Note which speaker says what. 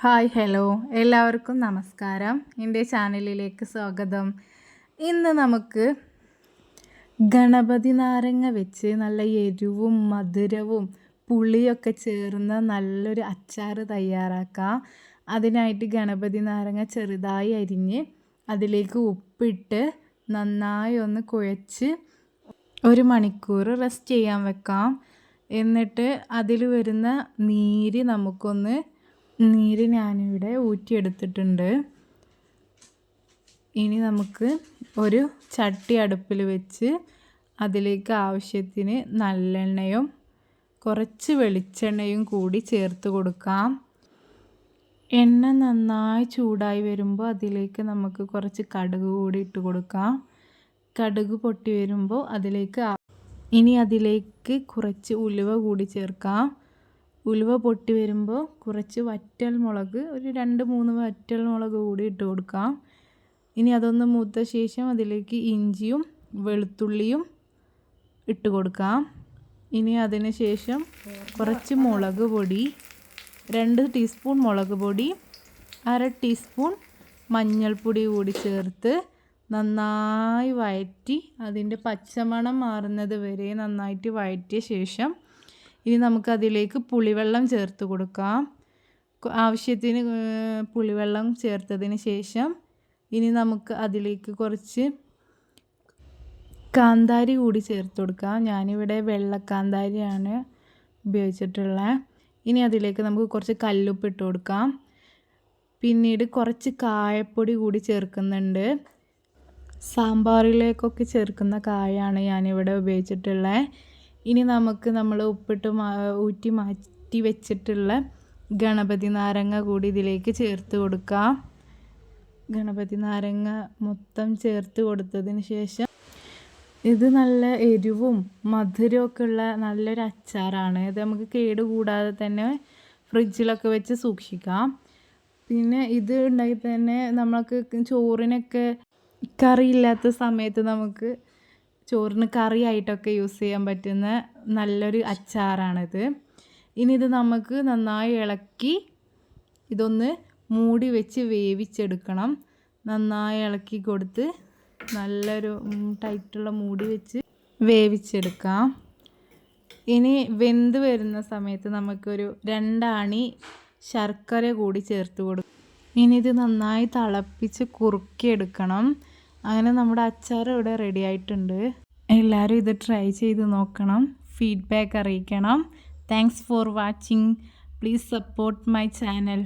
Speaker 1: Hi hello എല്ലാവർക്കും നമസ്കാരം. എൻ്റെ ചാനലിലേക്ക് സ്വാഗതം. ഇന്ന് നമുക്ക് ഗണപതി നാരങ്ങ വെച്ച് നല്ല എരിവും മധുരവും പുളിയൊക്കെ ചേർന്ന നല്ലൊരു അച്ചാർ തയ്യാറാക്കാം. അതിനായിട്ട് ഗണപതി നാരങ്ങ ചെറുതായി അരിഞ്ഞ് അതിലേക്ക് ഉപ്പിട്ട് നന്നായി ഒന്ന് കുഴച്ച് 1 മണിക്കൂർ റെസ്റ്റ് ചെയ്യാൻ വെക്കാം. എന്നിട്ട് അതിൽ വരുന്ന നീര് ഞാനിവിടെ ഊറ്റിയെടുത്തിട്ടുണ്ട്. ഇനി നമുക്ക് ഒരു ചട്ടി അടുപ്പിൽ വെച്ച് അതിലേക്ക് ആവശ്യത്തിന് നല്ലെണ്ണയും കുറച്ച് വെളിച്ചെണ്ണയും കൂടി ചേർത്ത് കൊടുക്കാം. എണ്ണ നന്നായി ചൂടായി വരുമ്പോൾ അതിലേക്ക് നമുക്ക് കുറച്ച് കടുക് കൂടി ഇട്ട് കൊടുക്കാം. കടുക് പൊട്ടി വരുമ്പോൾ അതിലേക്ക് കുറച്ച് ഉലുവ കൂടി ചേർക്കാം. ഉലുവ പൊട്ടി വരുമ്പോൾ കുറച്ച് വറ്റൽമുളക്, ഒരു 2-3 വറ്റൽമുളക് കൂടി ഇട്ട് കൊടുക്കാം. ഇനി അതൊന്ന് മൂത്ത ശേഷം അതിലേക്ക് ഇഞ്ചിയും വെളുത്തുള്ളിയും ഇട്ട് കൊടുക്കാം. ഇനി അതിന് ശേഷം കുറച്ച് മുളക് പൊടി, 2 ടീസ്പൂൺ മുളക് പൊടി, 1/2 ടീസ്പൂൺ മഞ്ഞൾപ്പൊടി കൂടി ചേർത്ത് നന്നായി വഴറ്റി അതിൻ്റെ പച്ചമണം മാറുന്നത് വരെ നന്നായിട്ട് വഴറ്റിയ ശേഷം ഇനി നമുക്കതിലേക്ക് പുളിവെള്ളം ചേർത്ത് കൊടുക്കാം. ആവശ്യത്തിന് പുളിവെള്ളം ചേർത്തതിന് ശേഷം ഇനി നമുക്ക് അതിലേക്ക് കുറച്ച് കാന്താരി കൂടി ചേർത്ത് കൊടുക്കാം. ഞാനിവിടെ വെള്ളക്കാന്താരിയാണ് ഉപയോഗിച്ചിട്ടുള്ളത്. ഇനി അതിലേക്ക് നമുക്ക് കുറച്ച് കല്ലുപ്പ് ഇട്ട് കൊടുക്കാം. പിന്നീട് കുറച്ച് കായപ്പൊടി കൂടി ചേർക്കുന്നുണ്ട്. സാമ്പാറിലേക്കൊക്കെ ചേർക്കുന്ന കായാണ് ഞാനിവിടെ ഉപയോഗിച്ചിട്ടുള്ളത്. ഇനി നമുക്ക് നമ്മൾ ഊറ്റി മാറ്റി വെച്ചിട്ടുള്ള ഗണപതി നാരങ്ങ കൂടി ഇതിലേക്ക് ചേർത്ത് കൊടുക്കാം. ഗണപതി നാരങ്ങ മൊത്തം ചേർത്ത് കൊടുത്തതിന് ശേഷം ഇത് നല്ല എരിവും മധുരമൊക്കെ ഉള്ള നല്ലൊരു അച്ചാറാണ്. ഇത് നമുക്ക് കേടുകൂടാതെ തന്നെ ഫ്രിഡ്ജിലൊക്കെ വെച്ച് സൂക്ഷിക്കാം. പിന്നെ ഇത് ഉണ്ടാക്കി തന്നെ നമുക്ക് ചോറിനൊക്കെ കറിയില്ലാത്ത സമയത്ത് നമുക്ക് ചോറിന് കറിയായിട്ടൊക്കെ യൂസ് ചെയ്യാൻ പറ്റുന്ന നല്ലൊരു അച്ചാറാണിത്. ഇനി ഇത് നമുക്ക് നന്നായി ഇളക്കി ഇതൊന്ന് മൂടി വെച്ച് വേവിച്ചെടുക്കണം. നന്നായി ഇളക്കി കൊടുത്ത് നല്ലൊരു ടൈറ്റുള്ള മൂടി വെച്ച് വേവിച്ചെടുക്കാം. ഇനി വെന്ത് വരുന്ന സമയത്ത് നമുക്കൊരു 2 ആണി ശർക്കര കൂടി ചേർത്ത് കൊടുക്കും. ഇനി ഇത് നന്നായി തിളപ്പിച്ച് കുറുക്കിയെടുക്കണം. അങ്ങനെ നമ്മുടെ അച്ചാർ ഇവിടെ റെഡി ആയിട്ടുണ്ട്. എല്ലാവരും ഇത് ട്രൈ ചെയ്ത് നോക്കണം, ഫീഡ്ബാക്ക് അറിയിക്കണം. Thanks for watching. Please support my channel.